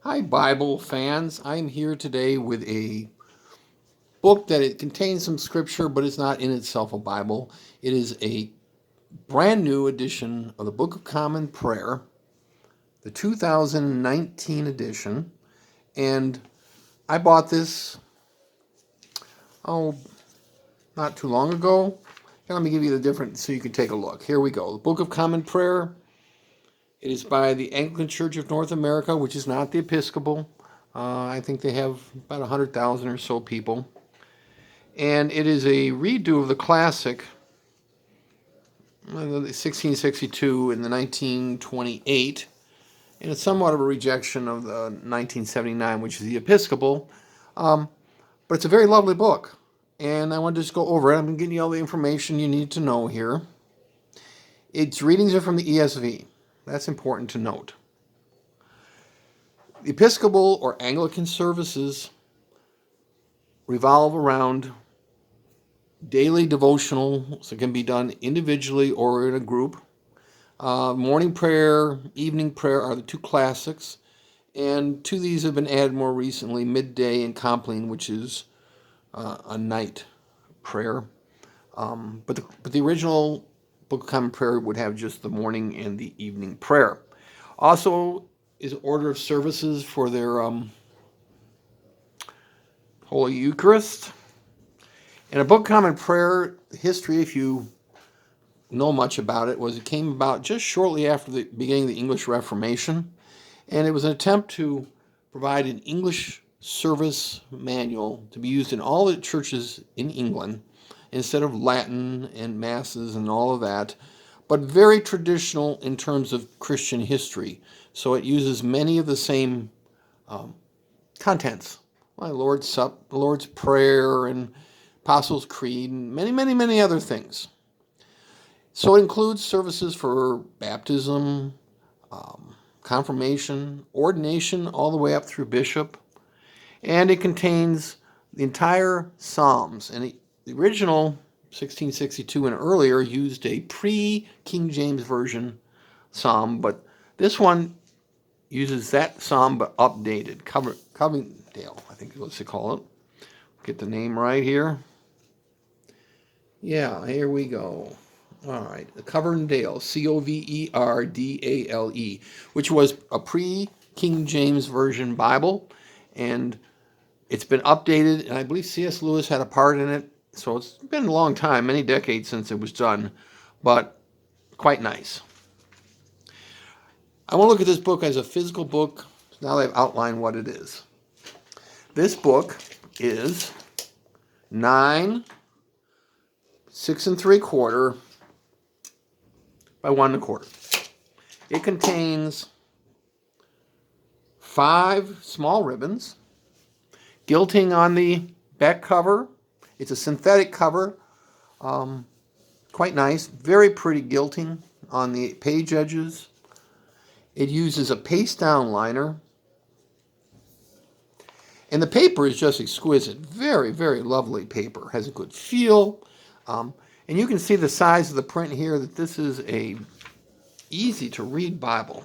Hi, Bible fans. I'm here today with a book that it contains some scripture, but it's not in itself a Bible. It is a brand new edition of the Book of Common Prayer, the 2019 edition. And I bought this, not too long ago. Now, let me give you the difference so you can take a look. Here we go. The Book of Common Prayer. It is by the Anglican Church of North America, which is not the Episcopal. I think they have about 100,000 or so people. And it is a redo of the classic, the 1662 and the 1928, and it's somewhat of a rejection of the 1979, which is the Episcopal. But it's a very lovely book, and I want to just go over it. I'm getting you all the information you need to know here. Its readings are from the ESV. That's important to note. The Episcopal or Anglican services revolve around daily devotionals that can be done individually or in a group. Morning prayer, evening prayer are the two classics, and two of these have been added more recently, midday and compline, which is a night prayer. But the original Book of Common Prayer would have just the morning and the evening prayer. Also is an order of services for their Holy Eucharist. And a Book of Common Prayer history, if you know much about it, was it came about just shortly after the beginning of the English Reformation. And it was an attempt to provide an English service manual to be used in all the churches in England instead of Latin and masses and all of that, but very traditional in terms of Christian history. So it uses many of the same contents, like Lord's Supper, the Lord's Prayer, and Apostles' Creed, and many other things. So it includes services for baptism, confirmation, ordination, all the way up through bishop. And it contains the entire Psalms. And the original 1662 and earlier used a pre-King James Version Psalm, but this one uses that Psalm but updated. Covingdale, I think is what they call it. Get the name right here. Yeah, here we go. All right, the Coverdale, Coverdale, which was a pre-King James Version Bible, and it's been updated, and I believe C.S. Lewis had a part in it, so it's been a long time, many decades since it was done, but quite nice. I want to look at this book as a physical book, now that I've outlined what it is. This book is 9 6 3/4 by 1 1/4. It contains 5 small ribbons, gilting on the back cover. It's a synthetic cover, quite nice, very pretty gilting on the page edges. It uses a paste down liner, and the paper is just exquisite. Very lovely paper. Has a good feel. And you can see the size of the print here, that this is a easy to read Bible,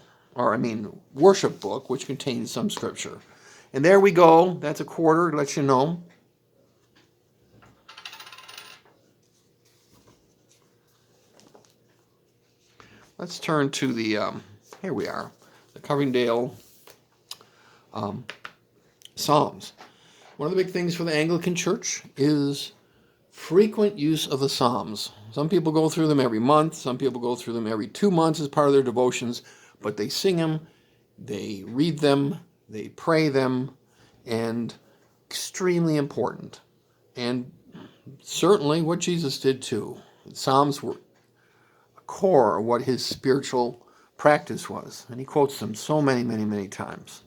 worship book, which contains some scripture. And there we go. That's a quarter, to let you know. Let's turn to the, here we are, the Coverdale Psalms. One of the big things for the Anglican Church is frequent use of the Psalms. Some people go through them every month. Some people go through them every 2 months as part of their devotions. But they sing them, they read them, they pray them, and extremely important. And certainly what Jesus did too. The Psalms were a core of what his spiritual practice was. And he quotes them so many times.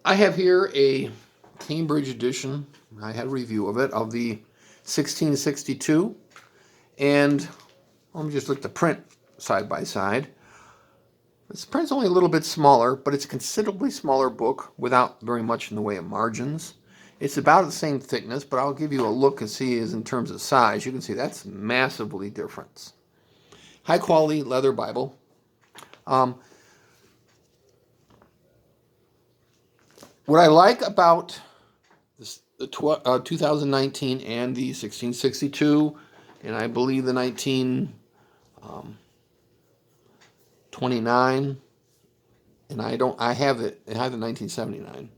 I have here a Cambridge edition, I had a review of it, of the 1662, and let me just look at the print side by side. This print's only a little bit smaller, but it's a considerably smaller book without very much in the way of margins. It's about the same thickness, but I'll give you a look and see as in terms of size. You can see that's massively different. high quality leather Bible. What I like about the 2019 and the 1662, and I believe the 1929, and I have the 1979,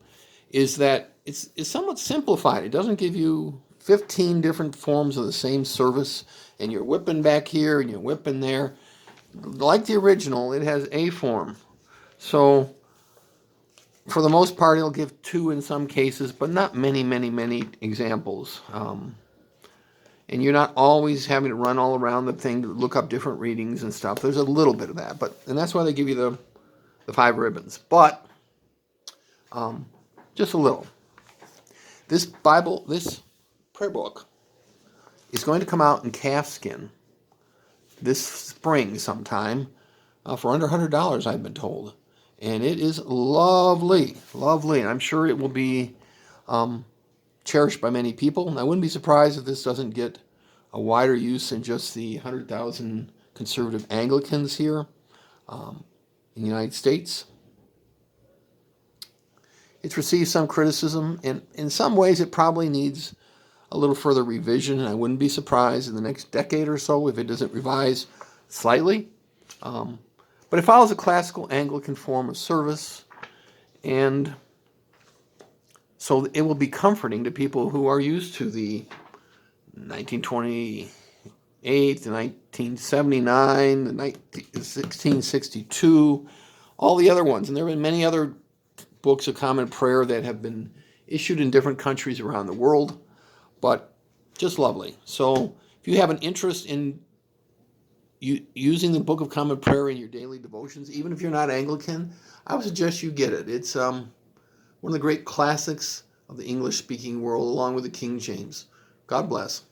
is that it's somewhat simplified. It doesn't give you 15 different forms of the same service, and you're whipping back here and you're whipping there. Like the original, it has a form. So for the most part, it'll give 2 in some cases, but not many examples. And you're not always having to run all around the thing to look up different readings and stuff. There's a little bit of that, and that's why they give you the 5 ribbons. But just a little. This prayer book, is going to come out in calfskin this spring sometime for under $100, I've been told. And it is lovely, lovely. And I'm sure it will be cherished by many people. And I wouldn't be surprised if this doesn't get a wider use than just the 100,000 conservative Anglicans here in the United States. It's received some criticism, and in some ways it probably needs a little further revision, and I wouldn't be surprised in the next decade or so if it doesn't revise slightly. But it follows a classical Anglican form of service, and so it will be comforting to people who are used to the 1928, the 1979, the 1662, all the other ones. And there have been many other books of common prayer that have been issued in different countries around the world, but just lovely. So if you have an interest in using the Book of Common Prayer in your daily devotions, even if you're not Anglican, I would suggest you get it. It's one of the great classics of the English-speaking world, along with the King James. God bless.